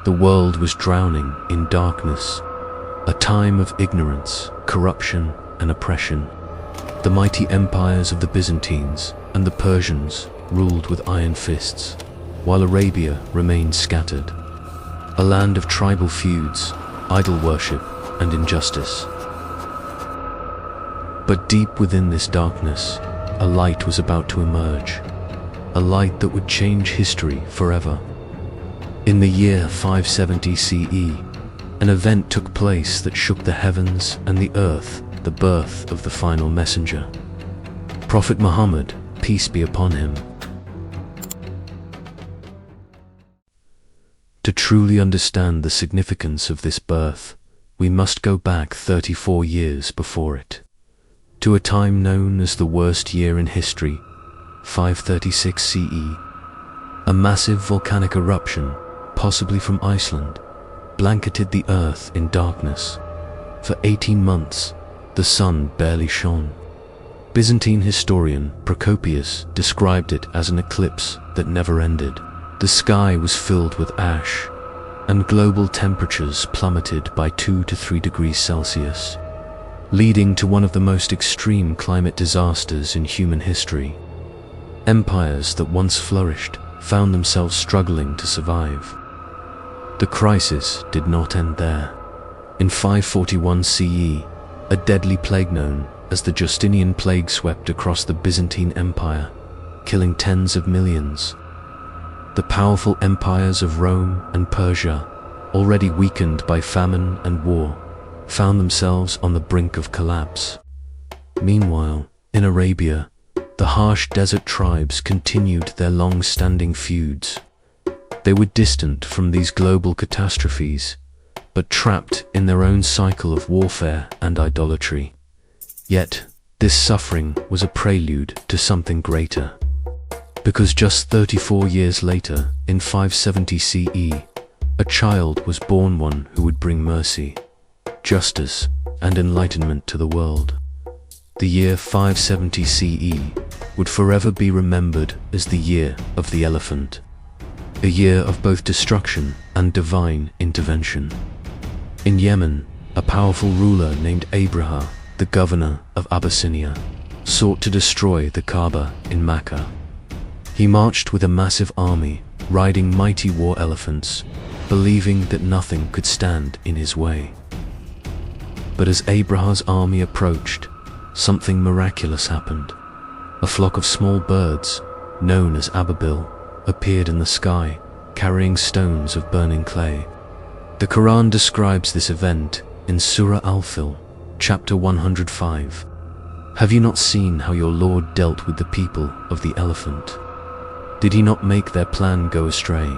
The world was drowning in darkness, a time of ignorance, corruption, and oppression. The mighty empires of the Byzantines and the Persians ruled with iron fists, while Arabia remained scattered, a land of tribal feuds, idol worship, and injustice. But deep within this darkness, a light was about to emerge, a light that would change history forever. In the year 570 CE, an event took place that shook the heavens and the earth, the birth of the final messenger, Prophet Muhammad, peace be upon him. To truly understand the significance of this birth, we must go back 34 years before it, to a time known as the worst year in history, 536 CE. A massive volcanic eruption, possibly from Iceland, blanketed the earth in darkness. For 18 months, the sun barely shone. Byzantine historian Procopius described it as an eclipse that never ended. The sky was filled with ash, and global temperatures plummeted by 2 to 3 degrees Celsius, leading to one of the most extreme climate disasters in human history. Empires that once flourished found themselves struggling to survive. The crisis did not end there. In 541 CE, a deadly plague known as the Justinian Plague swept across the Byzantine Empire, killing tens of millions. The powerful empires of Rome and Persia, already weakened by famine and war, found themselves on the brink of collapse. Meanwhile, in Arabia, the harsh desert tribes continued their long-standing feuds. They were distant from these global catastrophes, but trapped in their own cycle of warfare and idolatry. Yet, this suffering was a prelude to something greater. Because just 34 years later, in 570 CE, a child was born, one who would bring mercy, justice, and enlightenment to the world. The year 570 CE would forever be remembered as the year of the elephant, a year of both destruction and divine intervention. In Yemen, a powerful ruler named Abraha, the governor of Abyssinia, sought to destroy the Kaaba in Mecca. He marched with a massive army, riding mighty war elephants, believing that nothing could stand in his way. But as Abraha's army approached, something miraculous happened. A flock of small birds, known as Ababil, appeared in the sky, carrying stones of burning clay. The Quran describes this event in Surah Al-Fil, chapter 105. Have you not seen how your Lord dealt with the people of the elephant? Did he not make their plan go astray?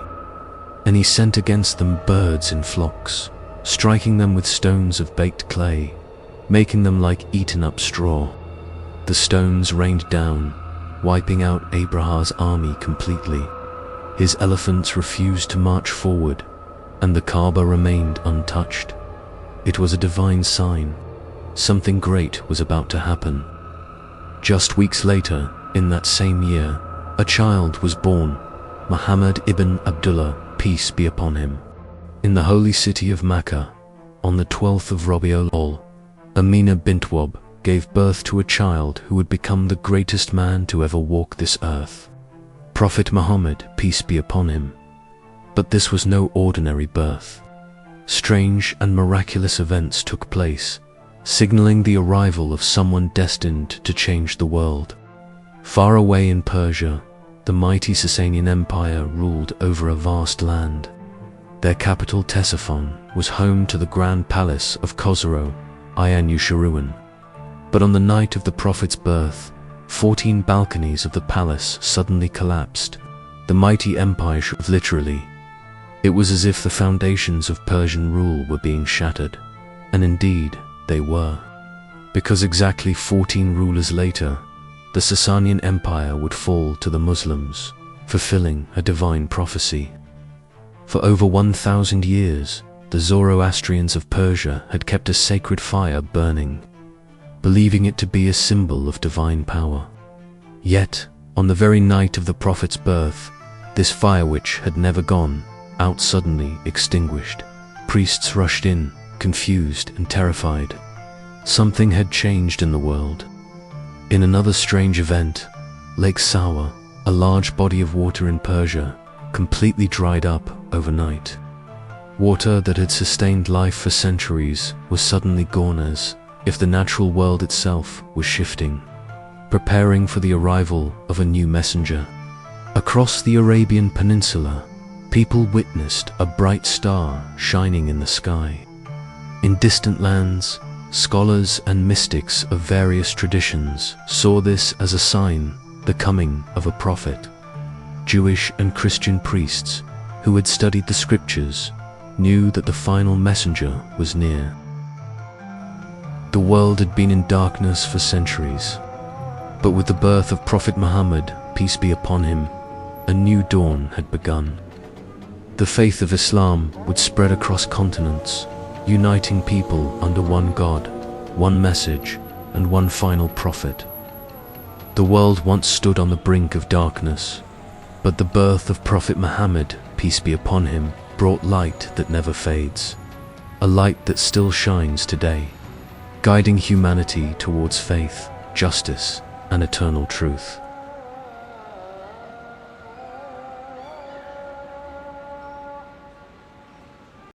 And he sent against them birds in flocks, striking them with stones of baked clay, making them like eaten-up straw. The stones rained down, wiping out Abraha's army completely. His elephants refused to march forward, and the Kaaba remained untouched. It was a divine sign. Something great was about to happen. Just weeks later, in that same year, a child was born, Muhammad ibn Abdullah, peace be upon him. In the holy city of Mecca, on the 12th of Rabiul Awwal, Amina bint Wahb gave birth to a child who would become the greatest man to ever walk this earth, Prophet Muhammad, peace be upon him. But this was no ordinary birth. Strange and miraculous events took place, signaling the arrival of someone destined to change the world. Far away in Persia, the mighty Sasanian Empire ruled over a vast land. Their capital Ctesiphon was home to the grand palace of Khosrow, Anushirwan. But on the night of the Prophet's birth, 14 balconies of the palace suddenly collapsed. The mighty empire shook literally. It was as if the foundations of Persian rule were being shattered. And indeed, they were. Because exactly 14 rulers later, the Sasanian Empire would fall to the Muslims, fulfilling a divine prophecy. For over 1,000 years, the Zoroastrians of Persia had kept a sacred fire burning, believing it to be a symbol of divine power. Yet, on the very night of the Prophet's birth, this fire which had never gone out suddenly, extinguished. Priests rushed in, confused and terrified. Something had changed in the world. In another strange event, Lake Sawa, a large body of water in Persia, completely dried up overnight. Water that had sustained life for centuries was suddenly gone, as if the natural world itself was shifting, preparing for the arrival of a new messenger. Across the Arabian Peninsula, people witnessed a bright star shining in the sky. In distant lands, scholars and mystics of various traditions saw this as a sign, the coming of a prophet. Jewish and Christian priests who had studied the scriptures knew that the final messenger was near. The world had been in darkness for centuries, but with the birth of Prophet Muhammad, peace be upon him, a new dawn had begun. The faith of Islam would spread across continents, uniting people under one God, one message, and one final prophet. The world once stood on the brink of darkness, but the birth of Prophet Muhammad, peace be upon him, brought light that never fades, a light that still shines today, guiding humanity towards faith, justice, and eternal truth.